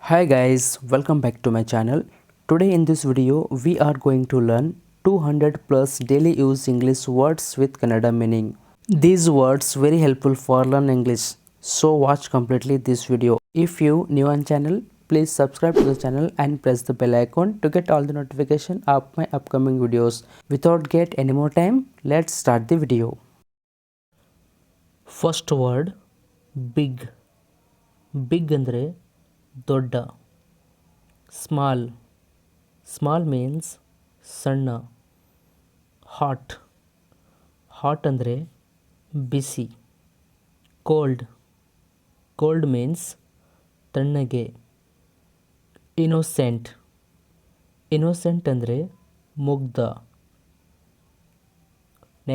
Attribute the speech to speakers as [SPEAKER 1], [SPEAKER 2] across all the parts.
[SPEAKER 1] Hi guys, welcome back to my channel. Today in this video we are going to learn 200 plus daily use English words with Kannada meaning. These words very helpful for learn English. So watch completely this video. If you new on channel, please subscribe to the channel and press the bell icon to get all the notification of my upcoming videos. Without get any more time, let's start the video. First word big. Big andre ದೊಡ್ಡ. Small small means ಸಣ್ಣ. Hot hot ಅಂದರೆ ಬಿಸಿ. Cold cold means ತಣ್ಣಗೆ. Innocent innocent ಅಂದರೆ ಮುಗ್ಧ.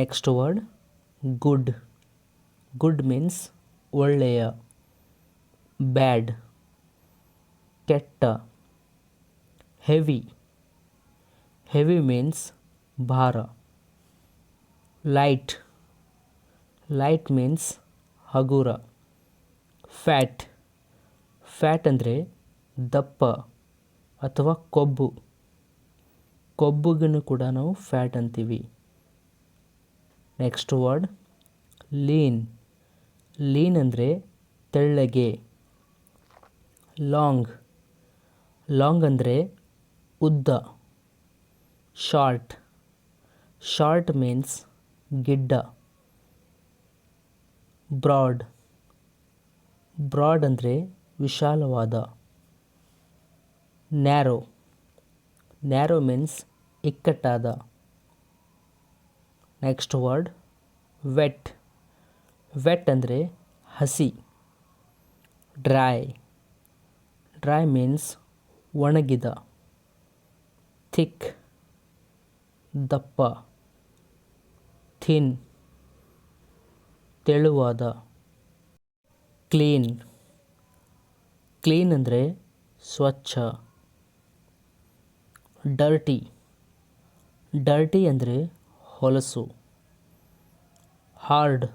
[SPEAKER 1] Next word good good means ಒಳ್ಳೆಯ. ಬ್ಯಾಡ್ ಕೆಟ್ಟ. Heavy heavy means ಭಾರ. Light light means ಹಗುರ. ಫ್ಯಾಟ್ ಫ್ಯಾಟ್ ಅಂದರೆ ದಪ್ಪ ಅಥವಾ ಕೊಬ್ಬು. ಕೊಬ್ಬುಗೂ ಕೂಡ ನಾವು ಫ್ಯಾಟ್ ಅಂತೀವಿ. ನೆಕ್ಸ್ಟ್ ವರ್ಡ್ ಲೀನ್ ಲೀನ್ ಅಂದರೆ ತೆಳ್ಳಗೆ. ಲಾಂಗ್ ಲಾಂಗ್ ಅಂದರೆ ಉದ್ದ. ಶಾರ್ಟ್ ಶಾರ್ಟ್ ಮೀನ್ಸ್ ಗಿಡ್ಡ. ಬ್ರಾಡ್ ಬ್ರಾಡ್ ಅಂದರೆ ವಿಶಾಲವಾದ. ನ್ಯಾರೋ ನ್ಯಾರೋ ಮೀನ್ಸ್ ಇಕ್ಕಟ್ಟಾದ. ನೆಕ್ಸ್ಟ್ ವರ್ಡ್ ವೆಟ್ ವೆಟ್ ಅಂದರೆ ಹಸಿ. ಡ್ರೈ ಡ್ರೈ ಮೀನ್ಸ್ ಒಣಗಿದ. ಥಿಕ್ ದಪ್ಪ. ಥಿನ್ ತೆಳುವಾದ. ಕ್ಲೀನ್ ಕ್ಲೀನ್ ಅಂದರೆ ಸ್ವಚ್ಛ. ಡರ್ಟಿ ಡರ್ಟಿ ಅಂದರೆ ಹೊಲಸು. ಹಾರ್ಡ್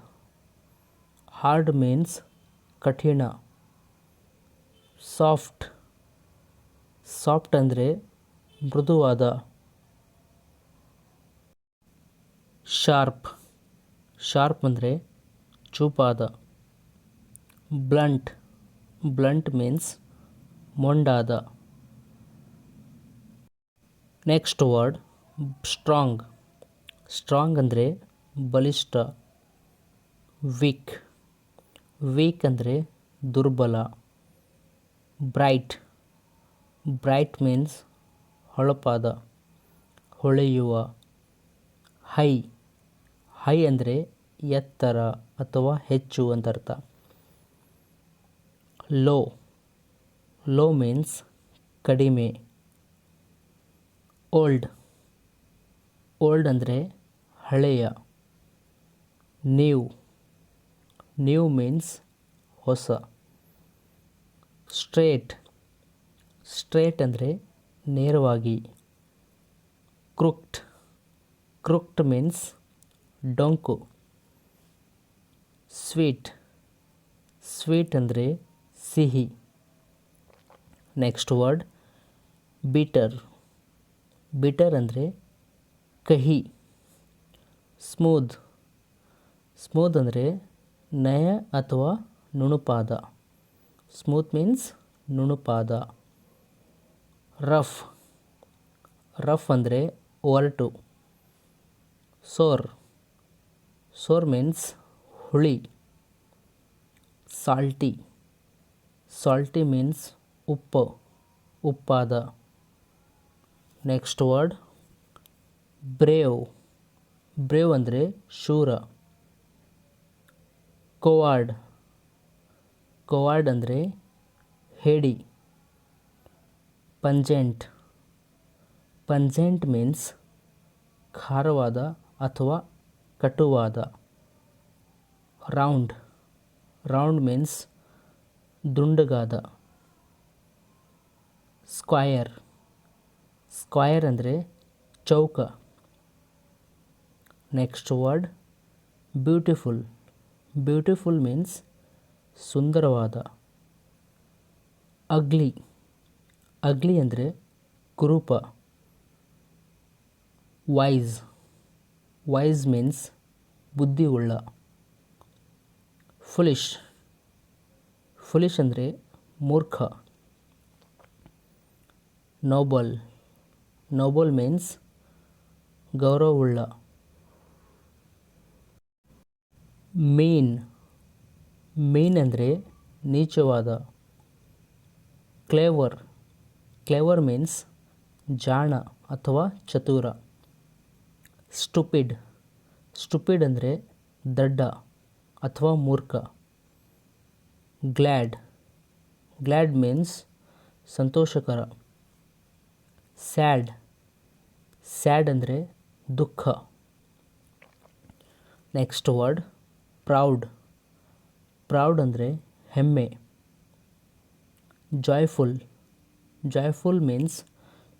[SPEAKER 1] ಹಾರ್ಡ್ ಮೀನ್ಸ್ ಕಠಿಣ. ಸಾಫ್ಟ್ ಸಾಫ್ಟ್ ಅಂದರೆ ಮೃದುವಾದ. ಶಾರ್ಪ್ ಶಾರ್ಪ್ ಅಂದರೆ ಚೂಪಾದ. ಬ್ಲಂಟ್ ಬ್ಲಂಟ್ ಮೀನ್ಸ್ ಮೊಂಡಾದ. ನೆಕ್ಸ್ಟ್ ವರ್ಡ್ ಸ್ಟ್ರಾಂಗ್ ಸ್ಟ್ರಾಂಗ್ ಅಂದರೆ ಬಲಿಷ್ಠ. ವೀಕ್ ವೀಕ್ ಅಂದರೆ ದುರ್ಬಲ. ಬ್ರೈಟ್ ಬ್ರೈಟ್ ಮೀನ್ಸ್ ಹೊಳಪಾದ, ಹೊಳೆಯುವ. ಹೈ ಹೈ ಅಂದರೆ ಎತ್ತರ ಅಥವಾ ಹೆಚ್ಚು ಅಂತ ಅರ್ಥ. ಲೋ ಲೋ ಮೀನ್ಸ್ ಕಡಿಮೆ. ಓಲ್ಡ್ ಓಲ್ಡ್ ಅಂದರೆ ಹಳೆಯ. ನ್ಯೂ ನ್ಯೂ ಮೀನ್ಸ್ ಹೊಸ. ಸ್ಟ್ರೇಟ್ ಸ್ಟ್ರೇಟ್ ಅಂದರೆ ನೇರವಾಗಿ. ಕ್ರುಕ್ಟ್ ಕ್ರುಕ್ಟ್ ಮೀನ್ಸ್ ಡೊಂಕು. ಸ್ವೀಟ್ ಸ್ವೀಟ್ ಅಂದರೆ ಸಿಹಿ. ನೆಕ್ಸ್ಟ್ ವರ್ಡ್ ಬಿಟರ್ ಬಿಟರ್ ಅಂದರೆ ಕಹಿ. ಸ್ಮೂತ್ ಸ್ಮೂತ್ ಅಂದರೆ ನಯ ಅಥವಾ ನುಣುಪಾದ. ಸ್ಮೂತ್ ಮೀನ್ಸ್ ನುಣುಪಾದ. ರಫ್ ರಫ್ ಅಂದರೆ ಒರಟು. ಸೋರ್ ಸೋರ್ ಮೀನ್ಸ್ ಹುಳಿ. ಸಾಲ್ಟಿ ಸಾಲ್ಟಿ ಮೀನ್ಸ್ ಉಪ್ಪು, ಉಪ್ಪಾದ. ನೆಕ್ಸ್ಟ್ ವರ್ಡ್ ಬ್ರೇವ್ ಬ್ರೇವ್ ಅಂದರೆ ಶೂರ. ಕೋವಾರ್ಡ್ ಕೋವಾರ್ಡ್ ಅಂದರೆ ಹೇಡಿ. ಪಂಜೆಂಟ್ ಪಂಜೆಂಟ್ ಮೀನ್ಸ್ ಖಾರವಾದ ಅಥವಾ ಕಟುವಾದ. ರೌಂಡ್ ರೌಂಡ್ ಮೀನ್ಸ್ ದುಂಡಗಾದ. ಸ್ಕ್ವಯರ್ ಸ್ಕ್ವಯರ್ ಅಂದರೆ ಚೌಕ. Next word beautiful beautiful means ಸುಂದರವಾದ. ಅಗ್ಲಿ ಅಗ್ಲಿ ಅಂದರೆ ಕುರೂಪ. ವೈಸ್, ವೈಸ್ ಮೀನ್ಸ್ ಬುದ್ಧಿ ಉಳ್ಳ. ಫುಲಿಶ್, ಫುಲಿಶ್ ಅಂದರೆ ಮೂರ್ಖ. ನೋಬಲ್, ನೋಬಲ್ ಮೀನ್ಸ್ ಗೌರವವುಳ್ಳ. ಮೀನ್, ಮೀನ್ ಅಂದರೆ ನೀಚವಾದ. ಕ್ಲೇವರ್, ಕ್ಲೇವರ್ ಮೀನ್ಸ್ ಜಾಣ ಅಥವಾ ಚತುರ. ಸ್ಟುಪಿಡ್, ಸ್ಟುಪಿಡ್ ಅಂದರೆ ದಡ್ಡ ಅಥವಾ ಮೂರ್ಖ. ಗ್ಲ್ಯಾಡ್, ಗ್ಲ್ಯಾಡ್ ಮೀನ್ಸ್ ಸಂತೋಷಕರ. ಸ್ಯಾಡ್, ಸ್ಯಾಡ್ ಅಂದರೆ ದುಃಖ. ನೆಕ್ಸ್ಟ್ ವರ್ಡ್ ಪ್ರೌಡ್, ಪ್ರೌಡ್ ಅಂದರೆ ಹೆಮ್ಮೆ. ಜಾಯ್ಫುಲ್, ಜಾಯ್ಫುಲ್ ಮೀನ್ಸ್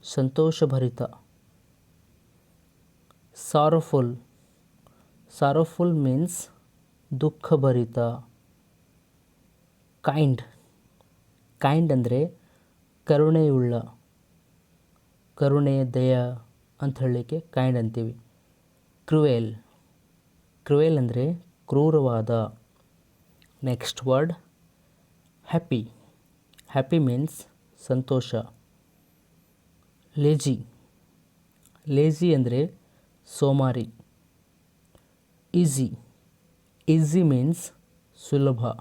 [SPEAKER 1] ಸಂತೋಷಭರಿತ. ಸಾರೋಫುಲ್, ಸಾರೋಫುಲ್ ಮೀನ್ಸ್ ದುಃಖಭರಿತ. ಕೈಂಡ್, ಕೈಂಡ್ ಅಂದರೆ ಕರುಣೆಯುಳ್ಳ. ಕರುಣೆ, ದಯ ಅಂತ ಹೇಳಲಿಕ್ಕೆ ಕೈಂಡ್ ಅಂತೀವಿ. ಕ್ರುಯೆಲ್, ಕ್ರುಯೆಲ್ ಅಂದರೆ ಕ್ರೂರವಾದ. Next word happy, happy means ಸಂತೋಷ. ಲೇಜಿ, ಲೇಜಿ ಅಂದರೆ ಸೋಮಾರಿ. ಈಸಿ, ಈಸಿ ಮೀನ್ಸ್ ಸುಲಭ.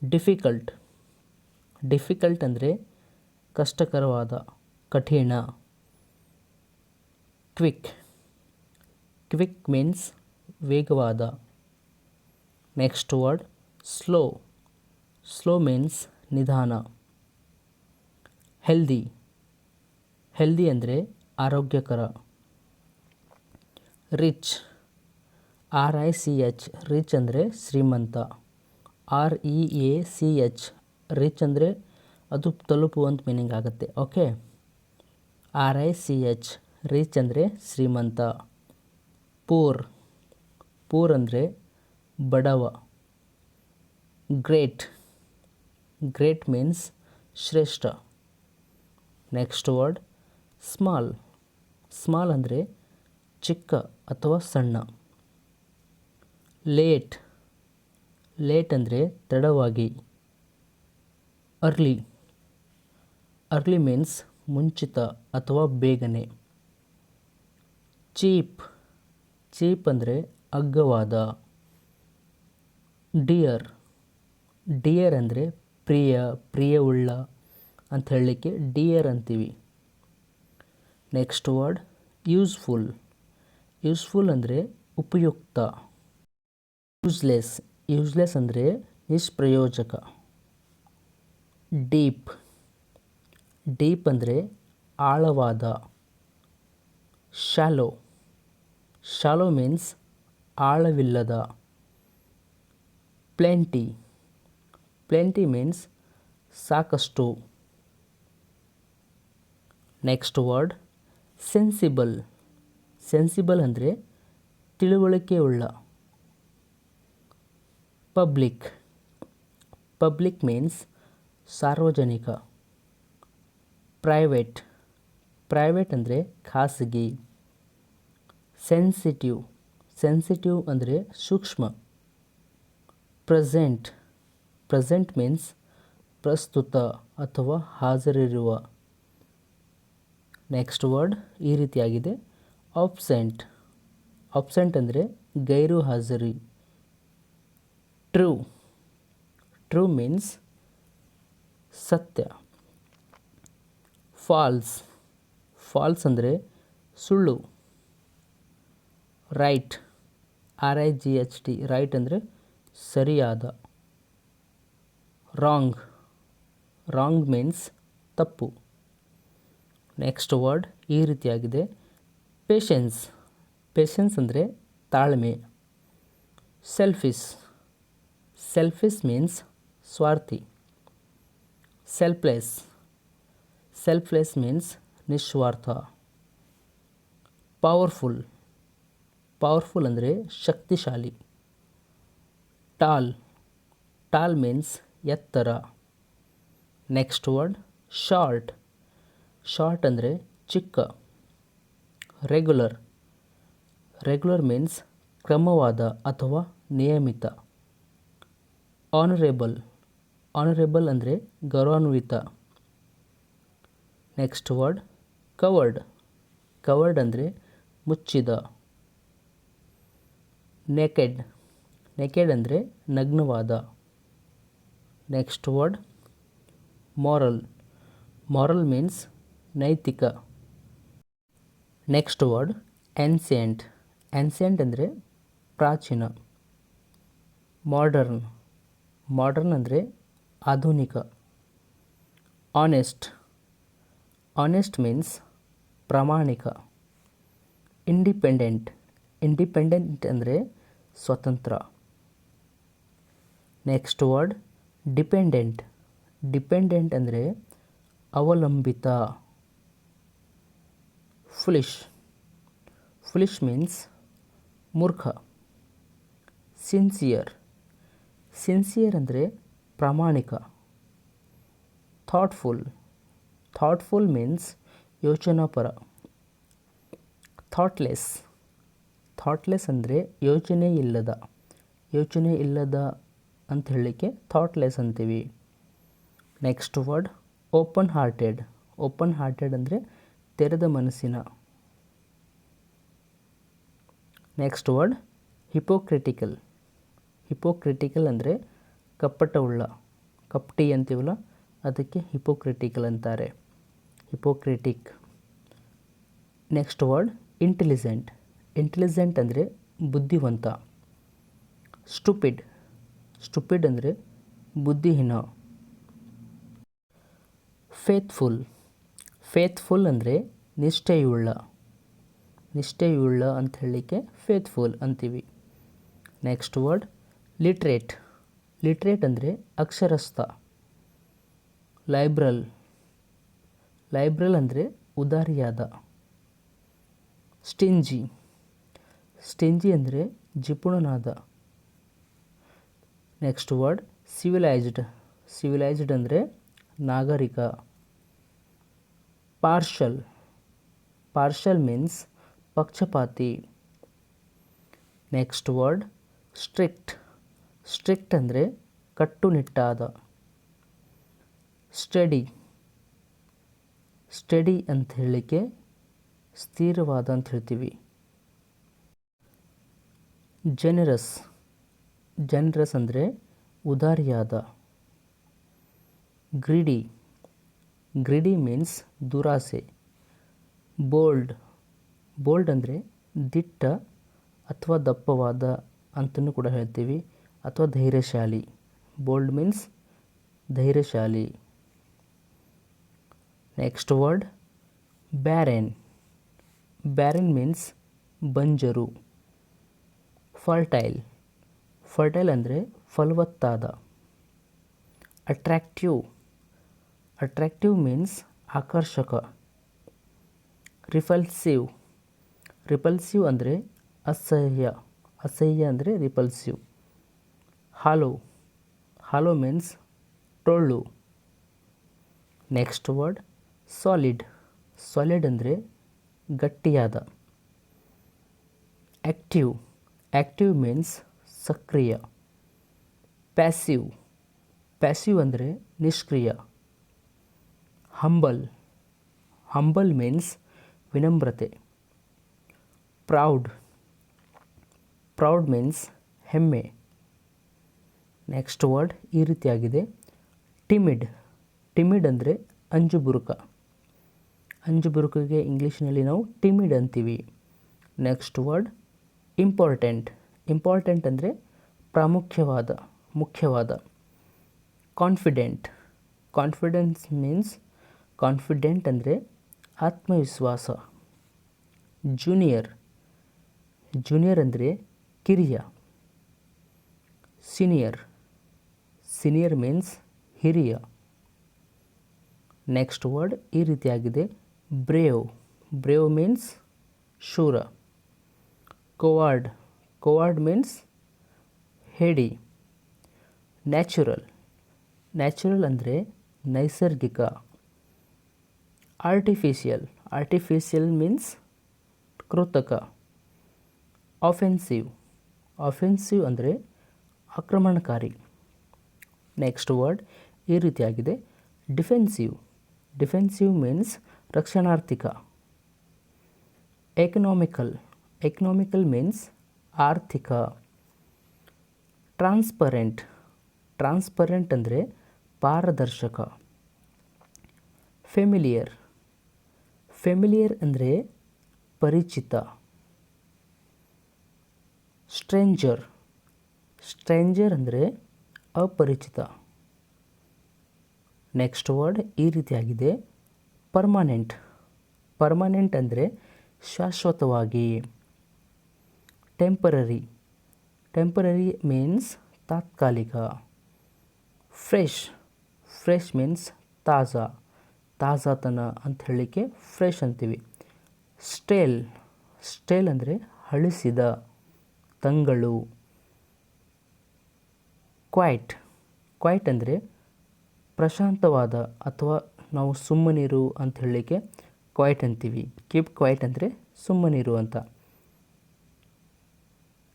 [SPEAKER 1] ಡಿಫಿಕಲ್ಟ್, ಡಿಫಿಕಲ್ಟ್ ಅಂದರೆ ಕಷ್ಟಕರವಾದ, ಕಠಿಣ. ಕ್ವಿಕ್, ಕ್ವಿಕ್ ಮೀನ್ಸ್ ವೇಗವಾದ. Next word slow, slow means ನಿಧಾನ. ಹೆಲ್ದಿ, ಹೆಲ್ದಿ ಅಂದರೆ ಆರೋಗ್ಯಕರ. ರಿಚ್, RICH, ರಿಚ್ ಅಂದರೆ ಶ್ರೀಮಂತ. REACH, ರಿಚ್ ಅಂದರೆ ಅದು ತಲುಪುವಂತ ಮೀನಿಂಗ್ ಆಗುತ್ತೆ. ಓಕೆ, RICH, ರಿಚ್ ಅಂದರೆ ಶ್ರೀಮಂತ. ಪೂರ್, ಪೂರ್ ಅಂದರೆ ಬಡವ. ಗ್ರೇಟ್, ಗ್ರೇಟ್ ಮೀನ್ಸ್ ಶ್ರೇಷ್ಠ. ನೆಕ್ಸ್ಟ್ ವರ್ಡ್ ಸ್ಮಾಲ್, ಸ್ಮಾಲ್ ಅಂದರೆ ಚಿಕ್ಕ ಅಥವಾ ಸಣ್ಣ. ಲೇಟ್, ಲೇಟ್ ಅಂದರೆ ತಡವಾಗಿ. ಅರ್ಲಿ, ಅರ್ಲಿ ಮೀನ್ಸ್ ಮುಂಚಿತ ಅಥವಾ ಬೇಗನೆ. ಚೀಪ್, ಚೀಪ್ ಅಂದರೆ ಅಗ್ಗವಾದ. ಡಿಯರ್, ಡಿಯರ್ ಅಂದರೆ ಪ್ರಿಯ, ಪ್ರಿಯವುಳ್ಳ ಅಂತ ಹೇಳಲಿಕ್ಕೆ ಡಿಯರ್ ಅಂತೀವಿ. ನೆಕ್ಸ್ಟ್ ವರ್ಡ್ ಯೂಸ್ಫುಲ್, ಯೂಸ್ಫುಲ್ ಅಂದರೆ ಉಪಯುಕ್ತ. ಯೂಸ್ಲೆಸ್, ಯೂಸ್ಲೆಸ್ ಅಂದರೆ ನಿಷ್ಪ್ರಯೋಜಕ. ಡೀಪ್, ಡೀಪ್ ಅಂದರೆ ಆಳವಾದ. ಶಾಲೋ, ಶಾಲೋ ಮೀನ್ಸ್ ಆಳವಿಲ್ಲದ. ಪ್ಲೆಂಟಿ, ಪ್ಲೆಂಟಿ ಮೀನ್ಸ್ ಸಾಕಷ್ಟು. ನೆಕ್ಸ್ಟ್ ವರ್ಡ್ ಸೆನ್ಸಿಬಲ್, ಸೆನ್ಸಿಬಲ್ ಅಂದರೆ ತಿಳುವಳಿಕೆಯುಳ್ಳ. ಪಬ್ಲಿಕ್, ಪಬ್ಲಿಕ್ ಮೀನ್ಸ್ ಸಾರ್ವಜನಿಕ. ಪ್ರೈವೇಟ್, ಪ್ರೈವೇಟ್ ಅಂದರೆ ಖಾಸಗಿ. ಸೆನ್ಸಿಟಿವ್, ಸೆನ್ಸಿಟಿವ್ ಅಂದರೆ ಸೂಕ್ಷ್ಮ. ಪ್ರೆಸೆಂಟ್, ಪ್ರೆಸೆಂಟ್ ಮೀನ್ಸ್ ಪ್ರಸ್ತುತ ಅಥವಾ ಹಾಜರಿರುವ. ನೆಕ್ಸ್ಟ್ ವರ್ಡ್ ಈ ರೀತಿಯಾಗಿದೆ ಆಬ್ಸೆಂಟ್, ಆಬ್ಸೆಂಟ್ ಅಂದರೆ ಗೈರು ಹಾಜರಿ. ಟ್ರೂ, ಟ್ರೂ ಮೀನ್ಸ್ ಸತ್ಯ. ಫಾಲ್ಸ್, ಫಾಲ್ಸ್ ಅಂದರೆ ಸುಳ್ಳು. ರೈಟ್, RIGHT, ರೈಟ್ ಅಂದರೆ ಸರಿಯಾದ. ರಾಂಗ್, ರಾಂಗ್ ಮೀನ್ಸ್ ತಪ್ಪು. ನೆಕ್ಸ್ಟ್ ವರ್ಡ್ ಈ ರೀತಿಯಾಗಿದೆ ಪೇಷನ್ಸ್, ಪೇಷನ್ಸ್ ಅಂದರೆ ತಾಳ್ಮೆ. ಸೆಲ್ಫಿಶ್, ಸೆಲ್ಫಿಶ್ ಮೀನ್ಸ್ ಸ್ವಾರ್ಥಿ. ಸೆಲ್ಫ್ಲೆಸ್, ಸೆಲ್ಫ್ಲೆಸ್ ಮೀನ್ಸ್ ನಿಸ್ವಾರ್ಥ. ಪವರ್ಫುಲ್, ಪವರ್ಫುಲ್ ಅಂದರೆ ಶಕ್ತಿಶಾಲಿ. ಟಾಲ್, ಟಾಲ್ ಮೀನ್ಸ್ ಎತ್ತರ. ನೆಕ್ಸ್ಟ್ ವರ್ಡ್ ಶಾರ್ಟ್, ಶಾರ್ಟ್ ಅಂದರೆ ಚಿಕ್ಕ. ರೆಗ್ಯುಲರ್, ರೆಗ್ಯುಲರ್ ಮೀನ್ಸ್ ಕ್ರಮವಾದ ಅಥವಾ ನಿಯಮಿತ. ಆನರೇಬಲ್, ಆನರೇಬಲ್ ಅಂದರೆ ಗೌರವಾನ್ವಿತ. ನೆಕ್ಸ್ಟ್ ವರ್ಡ್ ಕವರ್ಡ್, ಕವರ್ಡ್ ಅಂದರೆ ಮುಚ್ಚಿದ. ನೆಕೆಡ್, ನೆಕೆಡ್ ಅಂದರೆ ನಗ್ನವಾದ. Next word moral, moral means ನೈತಿಕ. ನೆಕ್ಸ್ಟ್ ವರ್ಡ್ ಆನ್ಸಿಯಂಟ್, ಆನ್ಸಿಯಂಟ್ ಅಂದರೆ ಪ್ರಾಚೀನ. ಮಾಡರ್ನ್, ಮಾಡರ್ನ್ ಅಂದರೆ ಆಧುನಿಕ. ಆನೆಸ್ಟ್, ಆನೆಸ್ಟ್ ಮೀನ್ಸ್ ಪ್ರಾಮಾಣಿಕ. ಇಂಡಿಪೆಂಡೆಂಟ್, ಇಂಡಿಪೆಂಡೆಂಟ್ ಅಂದರೆ ಸ್ವತಂತ್ರ. ನೆಕ್ಸ್ಟ್ ವರ್ಡ್ ಡಿಪೆಂಡೆಂಟ್, ಡಿಪೆಂಡೆಂಟ್ ಅಂದರೆ ಅವಲಂಬಿತ. ಫುಲಿಶ್, ಫುಲಿಶ್ ಮೀನ್ಸ್ ಮೂರ್ಖ. ಸಿನ್ಸಿಯರ್, ಸಿನ್ಸಿಯರ್ ಅಂದರೆ ಪ್ರಾಮಾಣಿಕ. ಥಾಟ್ಫುಲ್, ಥಾಟ್ಫುಲ್ ಮೀನ್ಸ್ ಯೋಚನಾಪರ. ಥಾಟ್ಲೆಸ್, ಥಾಟ್ಲೆಸ್ ಅಂದರೆ ಯೋಚನೆ ಇಲ್ಲದ, ಯೋಚನೆ ಇಲ್ಲದ ಅಂತ ಹೇಳಲಿಕ್ಕೆ ಥಾಟ್ಲೆಸ್ ಅಂತೀವಿ. Next word open hearted, open hearted ಅಂದರೆ ತೆರೆದ ಮನಸ್ಸಿನ. ನೆಕ್ಸ್ಟ್ ವರ್ಡ್ ಹಿಪೋಕ್ರಿಟಿಕಲ್, ಹಿಪೋಕ್ರಿಟಿಕಲ್ ಅಂದರೆ ಕಪ್ಪಟವುಳ್ಳ, ಕಪಟಿ ಅಂತೀವಲ್ಲ ಅದಕ್ಕೆ ಹಿಪೋಕ್ರಿಟಿಕಲ್ ಅಂತಾರೆ, ಹಿಪೋಕ್ರಿಟಿಕ್. ನೆಕ್ಸ್ಟ್ ವರ್ಡ್ ಇಂಟೆಲಿಜೆಂಟ್, ಇಂಟೆಲಿಜೆಂಟ್ ಅಂದರೆ ಬುದ್ಧಿವಂತ. ಸ್ಟುಪಿಡ್, ಸ್ಟುಪಿಡ್ ಅಂದರೆ ಬುದ್ಧಿಹೀನ. ಫೇತ್ಫುಲ್, ಫೇತ್ಫುಲ್ ಅಂದರೆ ನಿಷ್ಠೆಯುಳ್ಳ, ನಿಷ್ಠೆಯುಳ್ಳ ಅಂತ ಹೇಳಲಿಕ್ಕೆ ಫೇತ್ಫುಲ್ ಅಂತೀವಿ. ನೆಕ್ಸ್ಟ್ ವರ್ಡ್ ಲಿಟ್ರೇಟ್, ಲಿಟ್ರೇಟ್ ಅಂದರೆ ಅಕ್ಷರಸ್ಥ. ಲೈಬ್ರಲ್, ಲೈಬ್ರಲ್ ಅಂದರೆ ಉದಾರಿಯಾದ. ಸ್ಟಿಂಜಿ, ಸ್ಟಿಂಜಿ ಅಂದರೆ ಜಿಪುಣನಾದ. ನೆಕ್ಸ್ಟ್ ವರ್ಡ್ ಸಿವಿಲೈಜ್ಡ್, ಸಿವಿಲೈಜ್ಡ್ ಅಂದರೆ ನಾಗರಿಕ. ಪಾರ್ಷಲ್, ಪಾರ್ಷಲ್ ಮೀನ್ಸ್ ಪಕ್ಷಪಾತಿ. ನೆಕ್ಸ್ಟ್ ವರ್ಡ್ ಸ್ಟ್ರಿಕ್ಟ್, ಸ್ಟ್ರಿಕ್ಟ್ ಅಂದರೆ ಕಟ್ಟುನಿಟ್ಟಾದ. ಸ್ಟಡಿ, ಸ್ಟಡಿ ಅಂತ ಹೇಳಲಿಕ್ಕೆ ಸ್ಥಿರವಾದ ಅಂತ ಹೇಳ್ತೀವಿ. ಜೆನರಸ್, ಜೆನರಸ್ ಅಂದರೆ ಉದಾರಿಯಾದ. ಗ್ರೀಡಿ, ಗ್ರೀಡಿ ಮೀನ್ಸ್ ದುರಾಸೆ. ಬೋಲ್ಡ್, ಬೋಲ್ಡ್ ಅಂದರೆ ದಿಟ್ಟ ಅಥವಾ ದಪ್ಪವಾದ ಅಂತಲೂ ಕೂಡ ಹೇಳ್ತೀವಿ, ಅಥವಾ ಧೈರ್ಯಶಾಲಿ. ಬೋಲ್ಡ್ ಮೀನ್ಸ್ ಧೈರ್ಯಶಾಲಿ. Next word barren, barren means ಬಂಜರು. ಫರ್ಟೈಲ್, ಫರ್ಟೈಲ್ ಅಂದರೆ ಫಲವತ್ತಾದ. ಅಟ್ರಾಕ್ಟಿವ್, ಅಟ್ರಾಕ್ಟಿವ್ ಮೀನ್ಸ್ ಆಕರ್ಷಕ. ರಿಪಲ್ಸಿವ್, ರಿಪಲ್ಸಿವ್ ಅಂದರೆ ಅಸಹ್ಯ, ಅಸಹ್ಯ ಅಂದರೆ ರಿಪಲ್ಸಿವ್. ಹಾಲೋ, ಹಾಲೋ ಮೀನ್ಸ್ ಟೊಳ್ಳು. ನೆಕ್ಸ್ಟ್ ವರ್ಡ್ ಸಾಲಿಡ್, ಸಾಲಿಡ್ ಅಂದರೆ ಗಟ್ಟಿಯಾದ. ಆ್ಯಕ್ಟಿವ್, ಆ್ಯಕ್ಟಿವ್ ಮೀನ್ಸ್ ಸಕ್ರಿಯ. ಪ್ಯಾಸಿವ್, ಪ್ಯಾಸಿವ್ ಅಂದರೆ ನಿಷ್ಕ್ರಿಯ. ಹಂಬಲ್, ಹಂಬಲ್ ಮೀನ್ಸ್ ವಿನಮ್ರತೆ. ಪ್ರೌಡ್, ಪ್ರೌಡ್ ಮೀನ್ಸ್ ಹೆಮ್ಮೆ. ನೆಕ್ಸ್ಟ್ ವರ್ಡ್ ಈ ರೀತಿಯಾಗಿದೆ ಟಿಮಿಡ್, ಟಿಮಿಡ್ ಅಂದರೆ ಅಂಜುಬುರುಕ. ಅಂಜುಬುರುಕಿಗೆ ಇಂಗ್ಲೀಷ್ನಲ್ಲಿ ನಾವು ಟಿಮಿಡ್ ಅಂತೀವಿ. ನೆಕ್ಸ್ಟ್ ವರ್ಡ್ ಇಂಪಾರ್ಟೆಂಟ್, ಇಂಪಾರ್ಟೆಂಟ್ ಅಂದರೆ ಪ್ರಾಮುಖ್ಯವಾದ, ಮುಖ್ಯವಾದ. ಕಾನ್ಫಿಡೆಂಟ್, ಕಾನ್ಫಿಡೆನ್ಸ್ ಮೀನ್ಸ್ ಕಾನ್ಫಿಡೆಂಟ್ ಅಂದರೆ ಆತ್ಮವಿಶ್ವಾಸ. ಜೂನಿಯರ್, ಜೂನಿಯರ್ ಅಂದರೆ ಕಿರಿಯ. ಸೀನಿಯರ್, ಸೀನಿಯರ್ ಮೀನ್ಸ್ ಹಿರಿಯ. ನೆಕ್ಸ್ಟ್ ವರ್ಡ್ ಈ ರೀತಿಯಾಗಿದೆ ಬ್ರೇವ್, ಬ್ರೇವ್ ಮೀನ್ಸ್ ಶೂರ. ಕೋವಾರ್ಡ್, ಕೋವಾರ್ಡ್ ಮೀನ್ಸ್ ಹೇಡಿ. ನ್ಯಾಚುರಲ್, ನ್ಯಾಚುರಲ್ ಅಂದರೆ ನೈಸರ್ಗಿಕ. ಆರ್ಟಿಫಿಷಿಯಲ್. ಆರ್ಟಿಫಿಷಿಯಲ್ ಮೀನ್ಸ್ ಕೃತಕ. ಆಫೆನ್ಸಿವ್. ಆಫೆನ್ಸಿವ್ ಅಂದರೆ ಆಕ್ರಮಣಕಾರಿ. ನೆಕ್ಸ್ಟ್ ವರ್ಡ್ ಈ ರೀತಿಯಾಗಿದೆ, ಡಿಫೆನ್ಸಿವ್. ಡಿಫೆನ್ಸಿವ್ ಮೀನ್ಸ್ ರಕ್ಷಣಾರ್ಥಿಕ. ಎಕನಾಮಿಕಲ್. ಎಕನಾಮಿಕಲ್ ಮೀನ್ಸ್ ಆರ್ಥಿಕ. ಟ್ರಾನ್ಸ್ಪರೆಂಟ್. ಟ್ರಾನ್ಸ್ಪರೆಂಟ್ ಅಂದರೆ ಪಾರದರ್ಶಕ. ಫೆಮಿಲಿಯರ್. ಫೆಮಿಲಿಯರ್ ಅಂದರೆ ಪರಿಚಿತ. ಸ್ಟ್ರೇಂಜರ್. ಸ್ಟ್ರೇಂಜರ್ ಅಂದರೆ ಅಪರಿಚಿತ. ನೆಕ್ಸ್ಟ್ ವರ್ಡ್ ಈ ರೀತಿಯಾಗಿದೆ, ಪರ್ಮನೆಂಟ್. ಪರ್ಮನೆಂಟ್ ಅಂದರೆ ಶಾಶ್ವತವಾಗಿ. ಟೆಂಪರರಿ. ಟೆಂಪರರಿ ಮೀನ್ಸ್ ತಾತ್ಕಾಲಿಕ. ಫ್ರೆಶ್. ಫ್ರೆಶ್ ಮೀನ್ಸ್ ತಾಜಾ. ತಾಜಾತನ ಅಂತ ಹೇಳಲಿಕ್ಕೆ ಫ್ರೆಶ್ ಅಂತೀವಿ. ಸ್ಟೇಲ್. ಸ್ಟೇಲ್ ಅಂದರೆ ಹಳಿಸಿದ, ತಂಗಳು. ಕ್ವೈಟ್. ಕ್ವೈಟ್ ಅಂದರೆ ಪ್ರಶಾಂತವಾದ ಅಥವಾ ನಾವು ಸುಮ್ಮನಿರು ಅಂತ ಹೇಳಲಿಕ್ಕೆ ಕ್ವೈಟ್ ಅಂತೀವಿ. ಕೀಪ್ ಕ್ವೈಟ್ ಅಂದರೆ ಸುಮ್ಮನಿರು ಅಂತ.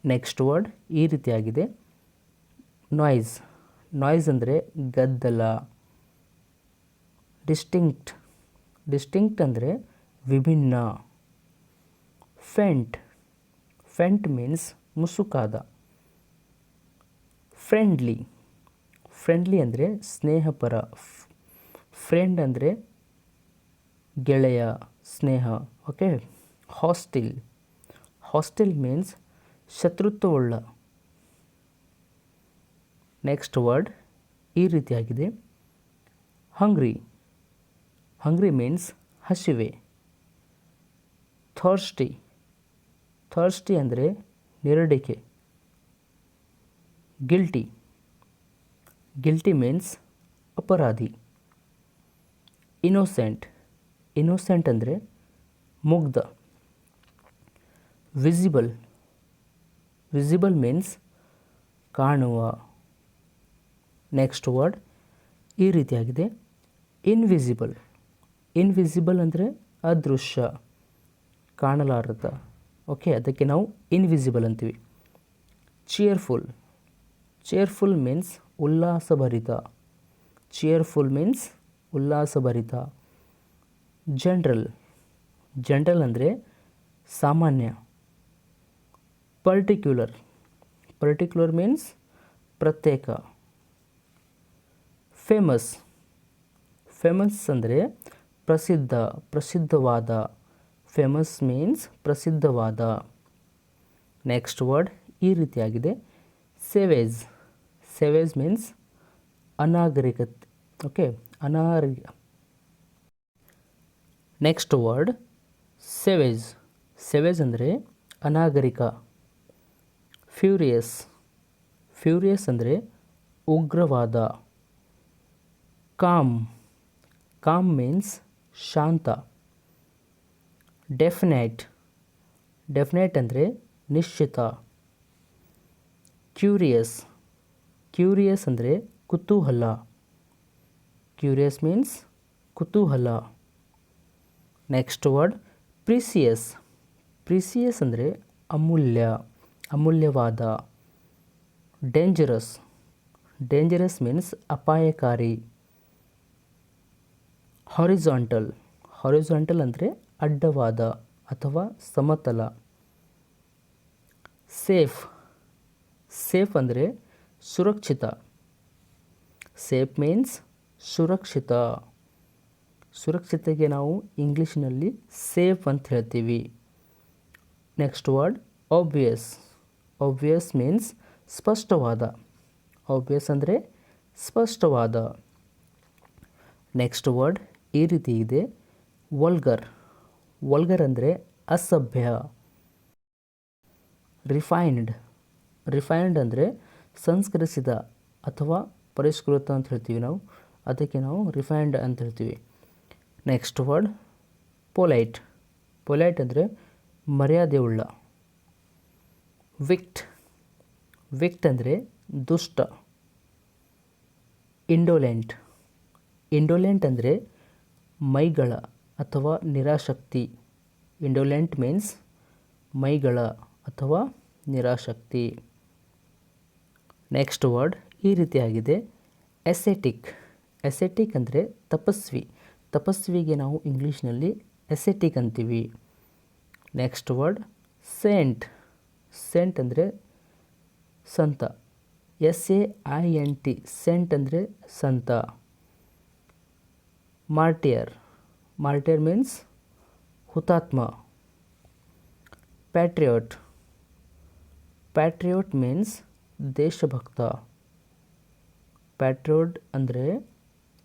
[SPEAKER 1] ನೆಕ್ಸ್ಟ್ ವರ್ಡ್ ಈ ರೀತಿಯಾಗಿದೆ, ನಾಯ್ಸ್. ನಾಯ್ಸ್ ಅಂದರೆ ಗದ್ದಲ. ಡಿಸ್ಟಿಂಕ್ಟ್. ಡಿಸ್ಟಿಂಕ್ಟ್ ಅಂದರೆ ವಿಭಿನ್ನ. ಫೆಂಟ್. ಫೆಂಟ್ ಮೀನ್ಸ್ ಮುಸುಕಾದ. ಫ್ರೆಂಡ್ಲಿ. ಫ್ರೆಂಡ್ಲಿ ಅಂದರೆ ಸ್ನೇಹಪರ. ಫ್ರೆಂಡ್ ಅಂದರೆ ಗೆಳೆಯ, ಸ್ನೇಹ. ಓಕೆ. ಹಾಸ್ಟಿಲ್. ಹಾಸ್ಟಿಲ್ ಮೀನ್ಸ್ ಶತ್ರುತ್ವವುಳ್ಳ. ನೆಕ್ಸ್ಟ್ ವರ್ಡ್ ಈ ರೀತಿಯಾಗಿದೆ, ಹಂಗ್ರಿ. ಹಂಗ್ರಿ ಮೀನ್ಸ್ ಹಸಿವೆ. ಥರ್ಸ್ಟಿ. ಥರ್ಸ್ಟಿ ಅಂದರೆ ನೆರಡಿಕೆ. ಗಿಲ್ಟಿ. ಗಿಲ್ಟಿ ಮೀನ್ಸ್ ಅಪರಾಧಿ. ಇನ್ನೋಸೆಂಟ್. ಇನ್ನೋಸೆಂಟ್ ಅಂದರೆ ಮುಗ್ಧ. ವಿಸಿಬಲ್. ವಿಸಿಬಲ್ ಮೀನ್ಸ್ ಕಾಣುವ. ನೆಕ್ಸ್ಟ್ ವರ್ಡ್ ಈ ರೀತಿಯಾಗಿದೆ, ಇನ್ವಿಸಿಬಲ್. ಇನ್ವಿಸಿಬಲ್ ಅಂದರೆ ಅದೃಶ್ಯ, ಕಾಣಲಾರದ. ಓಕೆ, ಅದಕ್ಕೆ ನಾವು ಇನ್ವಿಸಿಬಲ್ ಅಂತೀವಿ. ಚಿಯರ್ಫುಲ್. ಚಿಯರ್ಫುಲ್ ಮೀನ್ಸ್ ಉಲ್ಲಾಸಭರಿತ. ಚಿಯರ್ಫುಲ್ ಮೀನ್ಸ್ ಉಲ್ಲಾಸಭರಿತ. ಜನರಲ್. ಜನರಲ್ ಅಂದರೆ ಸಾಮಾನ್ಯ. ಪರ್ಟಿಕ್ಯುಲರ್. ಪರ್ಟಿಕ್ಯುಲರ್ ಮೀನ್ಸ್ ಪ್ರತ್ಯೇಕ. ಫೇಮಸ್. ಫೇಮಸ್ ಅಂದರೆ ಪ್ರಸಿದ್ಧ, ಪ್ರಸಿದ್ಧವಾದ. ಫೇಮಸ್ ಮೀನ್ಸ್ ಪ್ರಸಿದ್ಧವಾದ. ನೆಕ್ಸ್ಟ್ ವರ್ಡ್ ಈ ರೀತಿಯಾಗಿದೆ, ಸೇವೇಜ್. ಸೇವೇಜ್ ಮೀನ್ಸ್ ಅನಾಗರಿಕತೆ. Okay, next word savage. Savage ಅಂದರೆ ಅನಾಗರಿಕ. ಫ್ಯೂರಿಯಸ್. ಫ್ಯೂರಿಯಸ್ ಅಂದರೆ ಉಗ್ರವಾದ. ಕಾಮ್. ಕಾಮ್ ಮೀನ್ಸ್ ಶಾಂತ. ಡೆಫಿನೈಟ್. ಡೆಫಿನೈಟ್ ಅಂದರೆ ನಿಶ್ಚಿತ. ಕ್ಯೂರಿಯಸ್. ಕ್ಯೂರಿಯಸ್ ಅಂದರೆ ಕುತೂಹಲ. ಕ್ಯೂರಿಯಸ್ ಮೀನ್ಸ್ ಕುತೂಹಲ. Next word precious. ಪ್ರೀಸಿಯಸ್ ಅಂದರೆ ಅಮೂಲ್ಯ, ಅಮೂಲ್ಯವಾದ. ಡೇಂಜರಸ್. ಡೇಂಜರಸ್ ಮೀನ್ಸ್ ಅಪಾಯಕಾರಿ. ಹಾರಿಜಾಂಟಲ್. ಹಾರಿಜಾಂಟಲ್ ಅಂದರೆ ಅಡ್ಡವಾದ ಅಥವಾ ಸಮತಲ. ಸೇಫ್. ಸೇಫ್ ಅಂದರೆ ಸುರಕ್ಷಿತ. ಸೇಫ್ ಮೀನ್ಸ್ ಸುರಕ್ಷಿತ. ಸುರಕ್ಷತೆಗೆ ನಾವು ಇಂಗ್ಲೀಷ್ನಲ್ಲಿ ಸೇಫ್ ಅಂತ ಹೇಳ್ತೀವಿ. Next word obvious. Obvious means ಸ್ಪಷ್ಟವಾದ. ಆಬ್ವಿಯಸ್ ಅಂದರೆ ಸ್ಪಷ್ಟವಾದ. ನೆಕ್ಸ್ಟ್ ವರ್ಡ್ ಈ ರೀತಿ ಇದೆ, ವಲ್ಗರ್. ವಲ್ಗರ್ ಅಂದರೆ ಅಸಭ್ಯ. ರಿಫೈನ್ಡ್. ರಿಫೈನ್ಡ್ ಅಂದರೆ ಸಂಸ್ಕರಿಸಿದ ಅಥವಾ ಪರಿಷ್ಕೃತ ಅಂತ ಹೇಳ್ತೀವಿ ನಾವು. ಅದಕ್ಕೆ ನಾವು ರಿಫೈನ್ಡ್ ಅಂತ ಹೇಳ್ತೀವಿ. Next word polite. ಪೊಲೈಟ್ ಅಂದರೆ ಮರ್ಯಾದೆಯುಳ್ಳ. ವಿಕ್ಟ್. ವಿಕ್ಟ್ ಅಂದರೆ ದುಷ್ಟ. ಇಂಡೋಲೆಂಟ್. ಇಂಡೋಲೆಂಟ್ ಅಂದರೆ ಮೈಗಳ ಅಥವಾ ನಿರಾಸಕ್ತಿ. ಇಂಡೋಲೆಂಟ್ ಮೀನ್ಸ್ ಮೈಗಳ ಅಥವಾ ನಿರಾಸಕ್ತಿ. ನೆಕ್ಸ್ಟ್ ವರ್ಡ್ ಈ ರೀತಿಯಾಗಿದೆ, ಎಸೆಟಿಕ್. ಎಸೆಟಿಕ್ ಅಂದರೆ ತಪಸ್ವಿ. ತಪಸ್ವಿಗೆ ನಾವು ಇಂಗ್ಲೀಷ್ನಲ್ಲಿ ಎಸೆಟಿಕ್ ಅಂತೀವಿ. Next word Saint. ಸೇಂಟ್ ಅಂದರೆ ಸಂತ. SAINT ಸೆಂಟ್ ಅಂದರೆ ಸಂತ. ಮಾರ್ಟಿಯರ್. ಮಾರ್ಟಿಯರ್ ಮೀನ್ಸ್ ಹುತಾತ್ಮ. ಪ್ಯಾಟ್ರಿಯಾಟ್. ಪ್ಯಾಟ್ರಿಯಾಟ್ ಮೀನ್ಸ್ ದೇಶಭಕ್ತ. ಪ್ಯಾಟ್ರಿಯಾಟ್ ಅಂದರೆ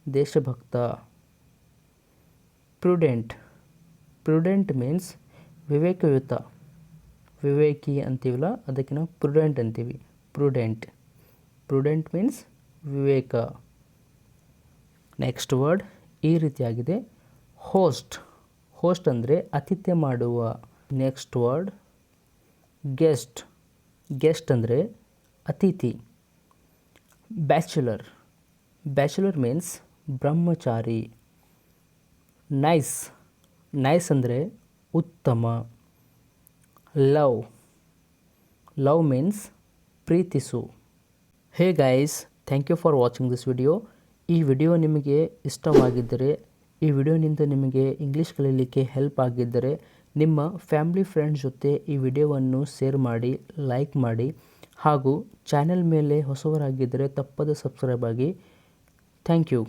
[SPEAKER 1] ದೇಶಭಕ್ತ. ಪ್ರುಡೆಂಟ್. ಪ್ರುಡೆಂಟ್ ಮೀನ್ಸ್ ವಿವೇಕಯುತ. ವಿವೇಕಿ ಅಂತೀವಲ್ಲ ಅದಕ್ಕೆ ನಾವು ಪ್ರುಡೆಂಟ್ ಅಂತೀವಿ. ಪ್ರುಡೆಂಟ್. ಪ್ರುಡೆಂಟ್ ಮೀನ್ಸ್ ವಿವೇಕ. ನೆಕ್ಸ್ಟ್ ವರ್ಡ್ ಈ ರೀತಿಯಾಗಿದೆ, ಹೋಸ್ಟ್. ಹೋಸ್ಟ್ ಅಂದರೆ ಆತಿಥ್ಯ ಮಾಡುವ. Next word guest. ಗೆಸ್ಟ್ ಅಂದರೆ ಅತಿಥಿ. ಬ್ಯಾಚುಲರ್. ಬ್ಯಾಚುಲರ್ ಮೀನ್ಸ್ ಬ್ರಹ್ಮಚಾರಿ. ನೈಸ್. ನೈಸ್ ಅಂದರೆ ಉತ್ತಮ. ಲವ್. ಲವ್ ಮೀನ್ಸ್ ಪ್ರೀತಿಸು. Hey guys, thank you for watching this video. ಈ ವಿಡಿಯೋ ನಿಮಗೆ ಇಷ್ಟವಾಗಿದ್ದರೆ, ಈ ವಿಡಿಯೋನಿಂದ ನಿಮಗೆ ಇಂಗ್ಲೀಷ್ ಕಲೀಲಿಕ್ಕೆ ಹೆಲ್ಪ್ ಆಗಿದ್ದರೆ ನಿಮ್ಮ ಫ್ಯಾಮಿಲಿ ಫ್ರೆಂಡ್ಸ್ ಜೊತೆ ಈ ವಿಡಿಯೋವನ್ನು ಶೇರ್ ಮಾಡಿ, ಲೈಕ್ ಮಾಡಿ, ಹಾಗೂ ಚಾನೆಲ್ ಮೇಲೆ ಹೊಸವರಾಗಿದ್ದರೆ ತಪ್ಪದೆ ಸಬ್ಸ್ಕ್ರೈಬ್ ಆಗಿ. Thank you.